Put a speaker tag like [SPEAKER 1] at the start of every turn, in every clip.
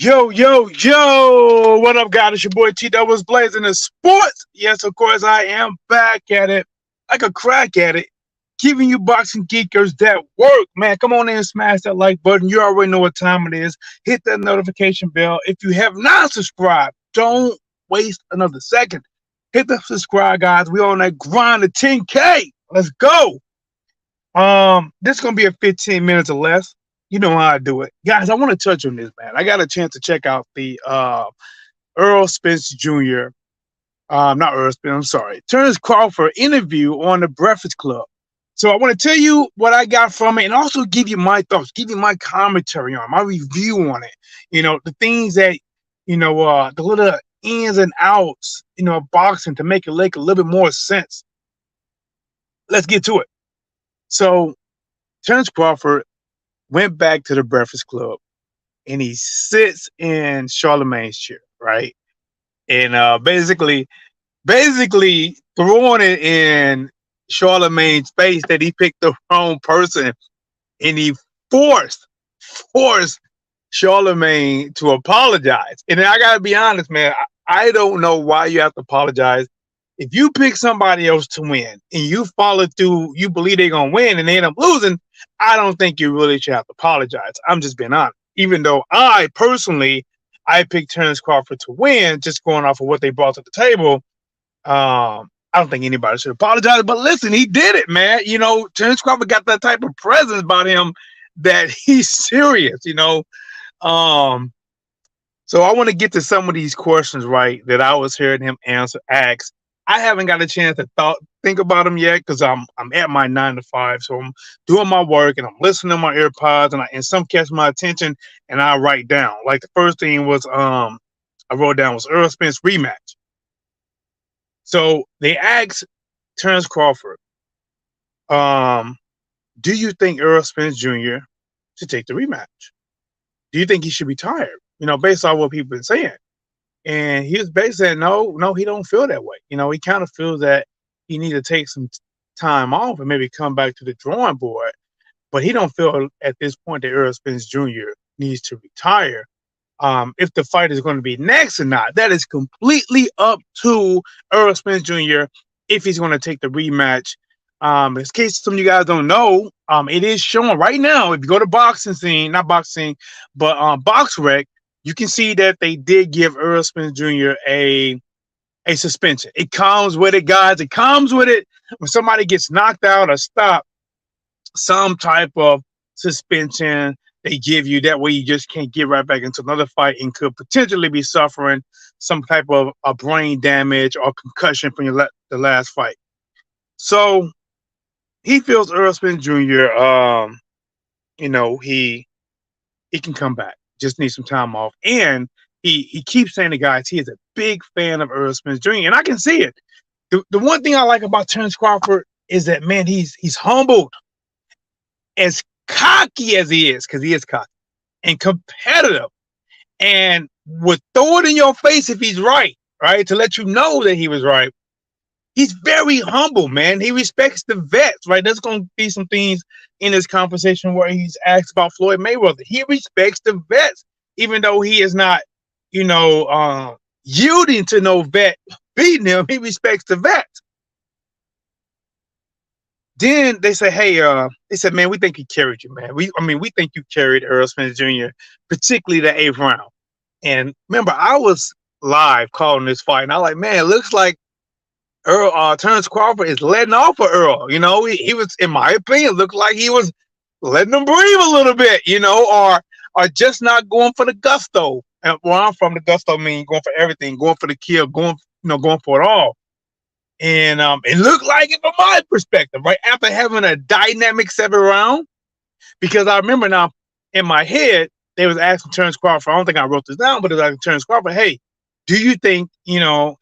[SPEAKER 1] Yo, yo, yo! What up, guys? It's your boy T Doubles Blazing the Sports. Yes, of course, I am back at it like a crack at it, giving you boxing geekers that work. Man, come on in and smash that like button. You already know what time it is. Hit that notification bell. If you have not subscribed, don't waste another second. Hit the subscribe, guys. We on that grind to 10K. Let's go. This is gonna be a 15 minutes or less. You know how I do it. Guys, I want to touch on this, man. I got a chance to check out the Earl Spence Jr. Not Earl Spence, I'm sorry. Terence Crawford interview on the Breakfast Club. So I want to tell you what I got from it and also give you my thoughts, give you my commentary on it, my review on it. The things that, the little ins and outs, of boxing to make it make a little bit more sense. Let's get to it. So Terence Crawford went back to the Breakfast Club and he sits in Charlemagne's chair, right? And basically throwing it in Charlemagne's face that he picked the wrong person, and he forced Charlemagne to apologize. And I gotta be honest, man, I don't know why you have to apologize. If you pick somebody else to win and you follow through, you believe they're gonna win and they end up losing, I don't think you really should have to apologize. I'm just being honest. Even though I picked Terence Crawford to win, just going off of what they brought to the table. I don't think anybody should apologize. But listen, he did it, man. Terence Crawford got that type of presence about him that he's serious. So I want to get to some of these questions, right, that I was hearing him ask. I haven't got a chance to think about them yet because I'm at my 9 to 5, so I'm doing my work and I'm listening to my AirPods, and some catch my attention and I write down. Like the first thing was I wrote down was Earl Spence rematch. So they asked Terence Crawford, do you think Earl Spence Jr. should take the rematch? Do you think he should retire? Based on what people been saying. And he was basically saying, no, he don't feel that way. He kind of feels that he need to take some time off and maybe come back to the drawing board. But he don't feel at this point that Earl Spence Jr. needs to retire. If the fight is going to be next or not, that is completely up to Earl Spence Jr. if he's going to take the rematch. In case some of you guys don't know, it is showing right now. If you go to not boxing, but BoxRec, you can see that they did give Earl Spence Jr. a suspension. It comes with it, guys. It comes with it. When somebody gets knocked out or stopped, some type of suspension they give you. That way you just can't get right back into another fight and could potentially be suffering some type of brain damage or concussion from the last fight. So he feels Earl Spence Jr., he can come back. Just needs some time off. And he keeps saying to guys, he is a big fan of Earl Spence Jr. And I can see it. The one thing I like about Terence Crawford is that, man, he's humbled. As cocky as he is, because he is cocky, and competitive, and would throw it in your face if he's right, to let you know that he was right. He's very humble, man. He respects the vets, right? There's going to be some things in this conversation where he's asked about Floyd Mayweather. He respects the vets, even though he is not, yielding to no vet beating him. He respects the vets. Then they say, hey, they said, man, we think he carried you, man. We think you carried Earl Spence Jr., particularly the 8th round. And remember, I was live calling this fight, and I was like, man, it looks like Terence Crawford is letting off for Earl. He was, in my opinion, looked like he was letting him breathe a little bit, or just not going for the gusto. And where I'm from, the gusto means going for everything, going for the kill, going for it all. And it looked like it from my perspective, right? After having a dynamic 7th round, because I remember now in my head, they was asking Terence Crawford, I don't think I wrote this down, but it was asking Terence Crawford, hey, do you think,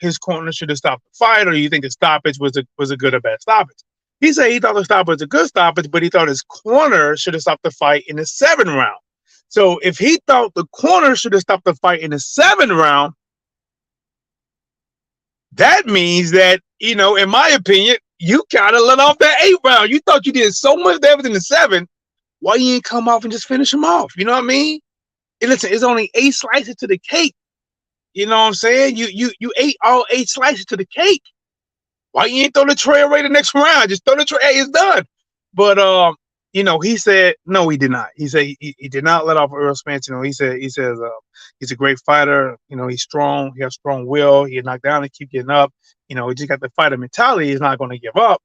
[SPEAKER 1] his corner should have stopped the fight, or do you think the stoppage was a good or bad stoppage? He said he thought the stoppage was a good stoppage, but he thought his corner should have stopped the fight in the 7th round. So if he thought the corner should have stopped the fight in the 7th round, that means that, in my opinion, you kind of let off that 8th round. You thought you did so much damage in the 7th. Why you ain't come off and just finish him off? You know what I mean? And listen, it's only 8 slices to the cake. You know what I'm saying? You ate all 8 slices to the cake. Why you ain't throw the tray away the next round? Just throw the tray. Hey, it's done. But he said no, he did not. He said he did not let off Earl Spence. He says he's a great fighter. He's strong. He has strong will. He knocked down and keep getting up. He just got the fighter mentality. He's not going to give up.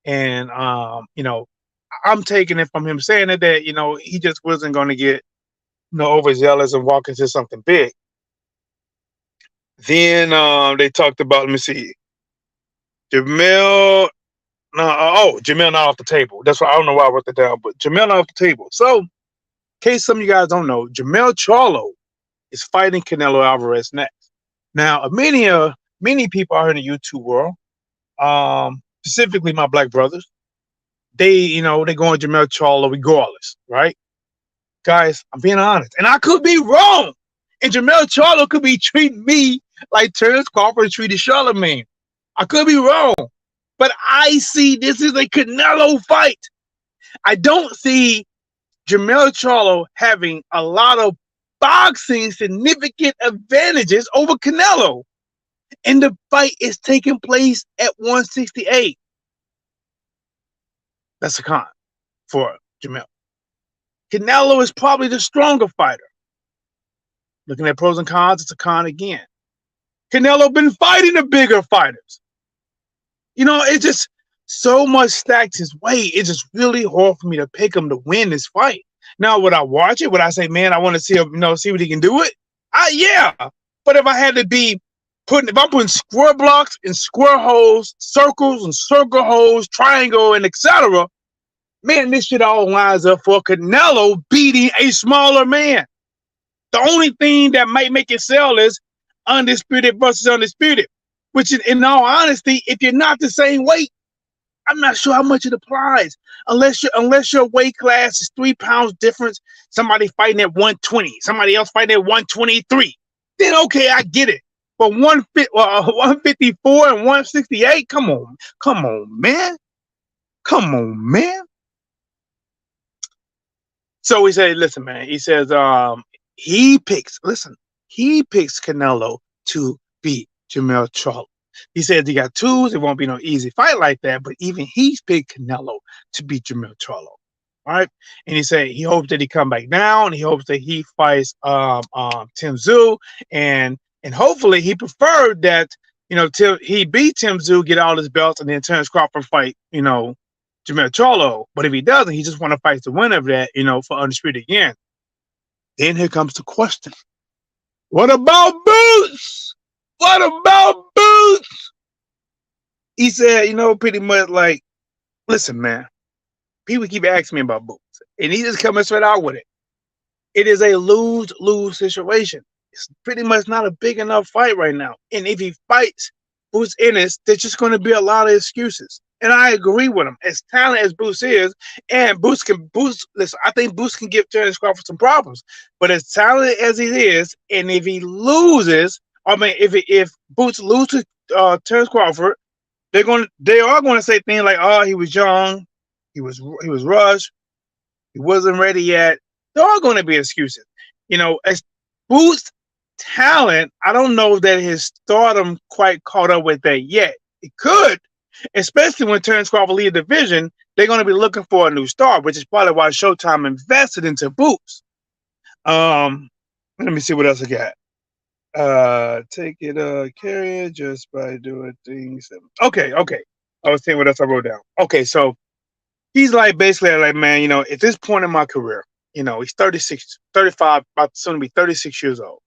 [SPEAKER 1] And I'm taking it from him saying that he just wasn't going to get overzealous and walk into something big. Then they talked about, let me see, Jamel. No, Jamel not off the table. That's why I don't know why I wrote that down, but Jamel not off the table. So, in case some of you guys don't know, Jamel Charlo is fighting Canelo Alvarez next. Now, many people out here in the YouTube world, specifically my black brothers, they go on Jamel Charlo regardless, right? Guys, I'm being honest, and I could be wrong. And Jamel Charlo could be treating me like Terence Crawford treated Charlemagne. I could be wrong, but I see this is a Canelo fight. I don't see Jamel Charlo having a lot of boxing significant advantages over Canelo. And the fight is taking place at 168. That's a con for Jamel. Canelo is probably the stronger fighter. Looking at pros and cons, it's a con again. Canelo been fighting the bigger fighters. It's just so much stacked his way. It's just really hard for me to pick him to win this fight. Now, would I watch it? Would I say, man, I want to see him, see what he can do it? Yeah. But if I had to be if I'm putting square blocks and square holes, circles and circle holes, triangle and etc., man, this shit all lines up for Canelo beating a smaller man. The only thing that might make it sell is undisputed versus undisputed, which in all honesty, if you're not the same weight, I'm not sure how much it applies. Unless your weight class is 3 pounds difference, somebody fighting at 120, somebody else fighting at 123, then okay, I get it. But 154 and 168, come on, man. So he said, listen, man, he says he picks Canelo to beat Jamel Charlo. He said he got tools. It won't be no easy fight like that, but even he's picked Canelo to beat Jamel Charlo. All right. And he said he hopes that he come back down. He hopes that he fights Tim Tszyu, and hopefully he preferred that, he beat Tim Tszyu, get all his belts, and then Terence Crawford fight, Jamel Charlo. But if he doesn't, he just want to fight the winner of that, for undisputed again. Then here comes the question. What about Boots? He said, pretty much like, listen, man, people keep asking me about Boots, and he just coming straight out with it. It is a lose-lose situation. It's pretty much not a big enough fight right now. And if he fights Boots Ennis, there's just going to be a lot of excuses. And I agree with him. As talented as Boots is, and listen, I think Boots can give Terence Crawford some problems. But as talented as he is, and if he loses, if Boots loses to Terence Crawford, they are going to say things like, oh, he was young, he was rushed, he wasn't ready yet. There are going to be excuses. As Boots' talent, I don't know that his stardom quite caught up with that yet. It could, especially when Terence Crawford leads the division. They're going to be looking for a new star, which is probably why Showtime invested into Boots. Let me see what else I got. Take it, carry it just by doing things. Okay. I was saying what else I wrote down. Okay, so he's basically like, man, at this point in my career, he's 36, 35, about soon to be 36 years old.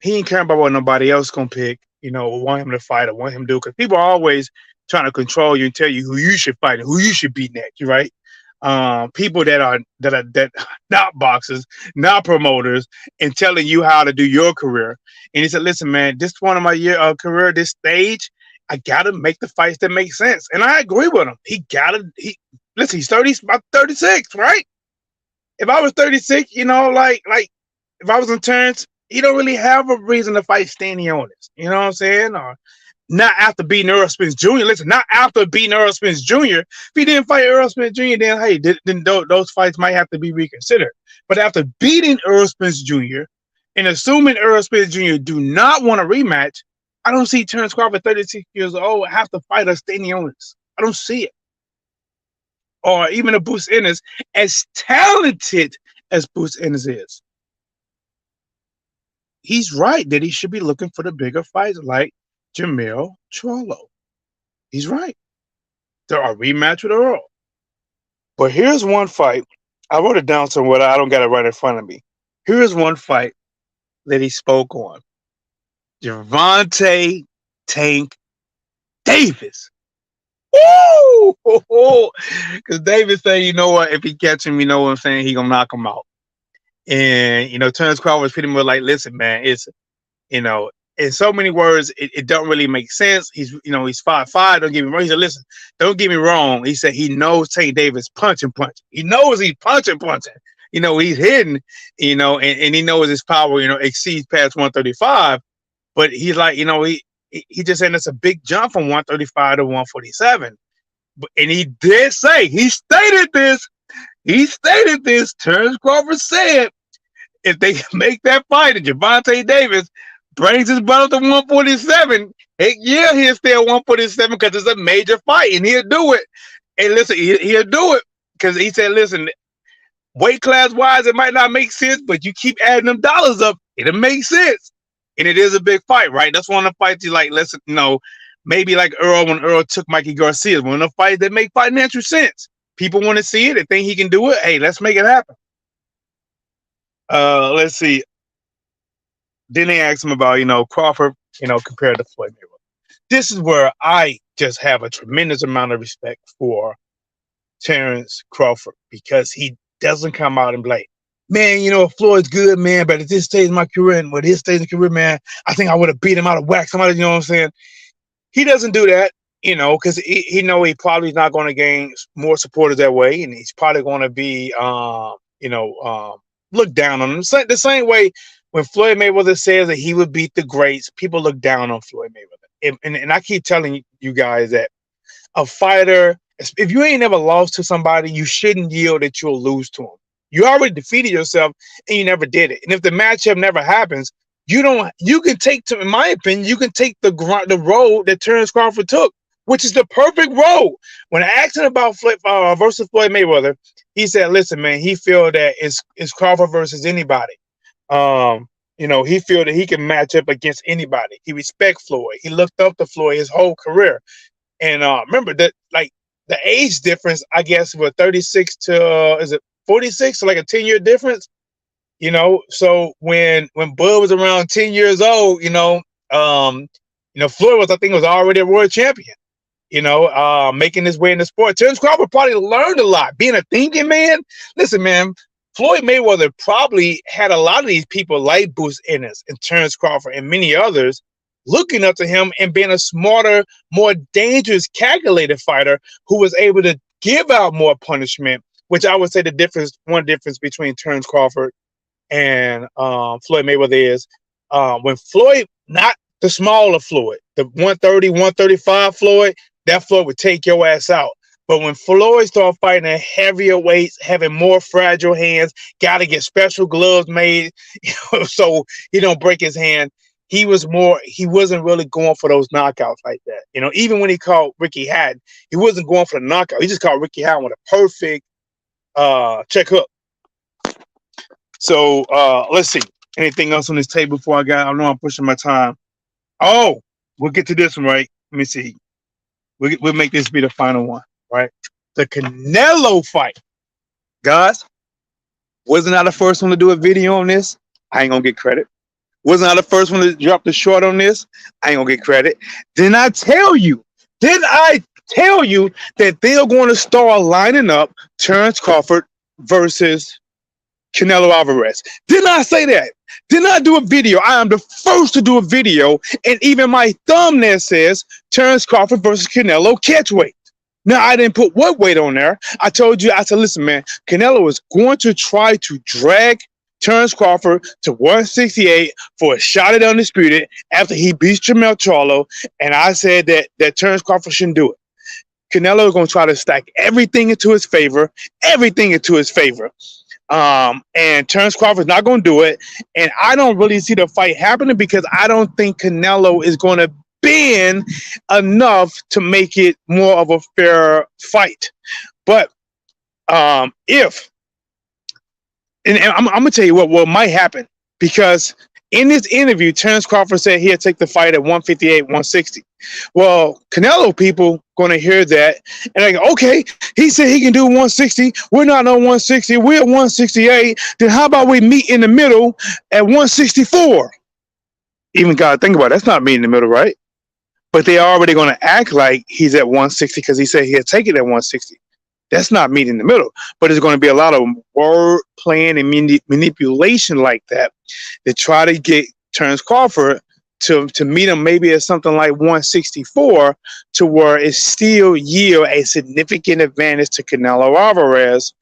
[SPEAKER 1] He ain't caring about what nobody else gonna pick, want him to fight or want him to do, because people are always trying to control you and tell you who you should fight and who you should beat next, right? People that are not boxers, not promoters, and telling you how to do your career. And he said, listen, man, this point of my career, this stage, I gotta make the fights that make sense. And I agree with him. Listen, he's about 36, right? If I was 36, if I was in Terence, he don't really have a reason to fight Stanionis. You know what I'm saying? Or Not after beating Earl Spence Jr. Listen, not after beating Earl Spence Jr. If he didn't fight Earl Spence Jr., then hey, then those fights might have to be reconsidered. But after beating Earl Spence Jr. and assuming Earl Spence Jr. do not want a rematch, I don't see Terence Crawford, 36 years old, have to fight a Stanionis. I don't see it. Or even a Bruce Ennis, as talented as Bruce Ennis is. He's right that he should be looking for the bigger fights like Jamel Charlo. He's right. There are rematch with Earl. But here's one fight. I wrote it down somewhere. I don't got it right in front of me. Here's one fight that he spoke on. Gervonta Tank Davis. Woo! Because Davis said, you know what, if he catch him, you know what I'm saying, he gonna knock him out. And Terence Crawford was pretty much like, listen, man, it's in so many words, it don't really make sense. He's 5'5". Don't get me wrong. He said, listen, don't get me wrong. He said he knows Tank Davis punching. He knows he's punching. He's hitting, and he knows his power, exceeds past 135. But he's like, he just saying it's a big jump from 135 to 147. And he did say, he stated this. Terence Crawford said, if they make that fight and Gervonta Davis brings his belt to 147, heck yeah, he'll stay at 147 because it's a major fight and he'll do it. And listen, he'll do it because he said, listen, weight class wise, it might not make sense, but you keep adding them dollars up, it'll make sense. And it is a big fight, right? That's one of the fights you like, listen, maybe like Earl when Earl took Mikey Garcia, one of the fights that make financial sense. People want to see it. They think he can do it. Hey, let's make it happen. Let's see. Then they asked him about, Crawford, compared to Floyd Mayweather. This is where I just have a tremendous amount of respect for Terence Crawford because he doesn't come out and be like, man, Floyd's good, man, but at this stage of my career and with his stage of career, man, I think I would have beat him out of whack. Somebody, you know what I'm saying? He doesn't do that, because he probably is not going to gain more supporters that way, and he's probably going to be, looked down on him. The same way when Floyd Mayweather says that he would beat the greats, people look down on Floyd Mayweather. And I keep telling you guys that a fighter, if you ain't never lost to somebody, you shouldn't yield that you'll lose to him. You already defeated yourself and you never did it. And if the matchup never happens, you can take, in my opinion, you can take the road that Terence Crawford took, which is the perfect road. When I asked him about versus Floyd Mayweather, he said, listen, man, he feel that it's Crawford versus anybody. He feel that he can match up against anybody. He respect Floyd. He looked up to Floyd his whole career. And remember that, like, the age difference, I guess, was 36 to, is it 46? So like a 10-year difference, So when Bud was around 10 years old, Floyd was already a world champion, making his way in the sport. Terence Crawford probably learned a lot. Being a thinking man, listen, man, Floyd Mayweather probably had a lot of these people like Bruce Ennis and Terence Crawford and many others looking up to him and being a smarter, more dangerous, calculated fighter who was able to give out more punishment, which I would say one difference between Terence Crawford and Floyd Mayweather is when Floyd, not the smaller Floyd, the 130, 135 Floyd, that Floyd would take your ass out. But when Floyd started fighting at heavier weights, having more fragile hands, got to get special gloves made so he don't break his hand, he wasn't really going for those knockouts like that. Even when he caught Ricky Hatton, he wasn't going for the knockout. He just caught Ricky Hatton with a perfect check hook. So let's see. Anything else on this table before I know I'm pushing my time. Oh, we'll get to this one, right? Let me see. We'll make this be the final one, right? The Canelo fight. Guys, wasn't I the first one to do a video on this? I ain't gonna get credit. Wasn't I the first one to drop the short on this? I ain't gonna get credit. Didn't I tell you that they're going to start lining up Terence Crawford versus Canelo Alvarez? Didn't I say that? Didn't I do a video? I am the first to do a video, and even my thumbnail says Terence Crawford versus Canelo catchweight. Now, I didn't put what weight on there. I told you, I said, listen, man, Canelo is going to try to drag Terence Crawford to 168 for a shot at undisputed after he beats Charlo, and I said that Terence Crawford shouldn't do it. Canelo is going to try to stack everything into his favor, and Terence Crawford's not going to do it. And I don't really see the fight happening because I don't think Canelo is going to bend enough to make it more of a fair fight. But if and I'm going to tell you what might happen, because in this interview, Terence Crawford said he'll take the fight at 158, 160. Well, Canelo people going to hear that and they go, okay, he said he can do 160. We're not on 160. We're at 168. Then how about we meet in the middle at 164? Even got to think about it. That's not meeting in the middle, right? But they're already going to act like he's at 160 because he said he'll take it at 160. That's not meeting in the middle, but there's going to be a lot of word playing and manipulation like that to try to get Terence Crawford to meet him maybe at something like 164, to where it still yield a significant advantage to Canelo Alvarez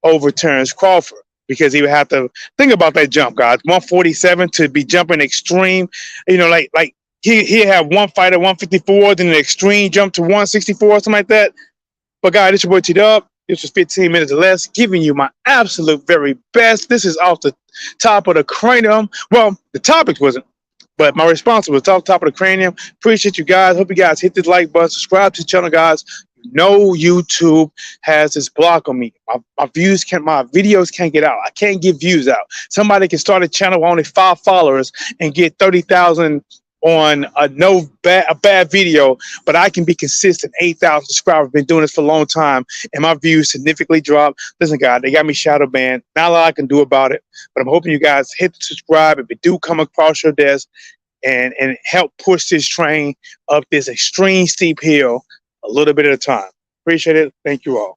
[SPEAKER 1] over Terence Crawford, because he would have to think about that jump, guys. 147 to be jumping extreme, like he have one fight at 154, then an extreme jump to 164, something like that. But guys, this is your boy T-Dub. This was 15 minutes or less, giving you my absolute very best. This is off the top of the cranium. Well, the topic wasn't, but my response was off the top of the cranium. Appreciate you guys. Hope you guys hit the like button, subscribe to the channel, guys. No, YouTube has this block on me. My videos can't get out. I can't get views out. Somebody can start a channel with only 5 followers and get 30,000 on a bad video, but I can be consistent. 8,000 subscribers. Been doing this for a long time, and my views significantly dropped. Listen, guys, they got me shadow banned. Not a lot I can do about it, but I'm hoping you guys hit the subscribe if you do come across your desk, and help push this train up this extreme steep hill a little bit at a time. Appreciate it. Thank you all.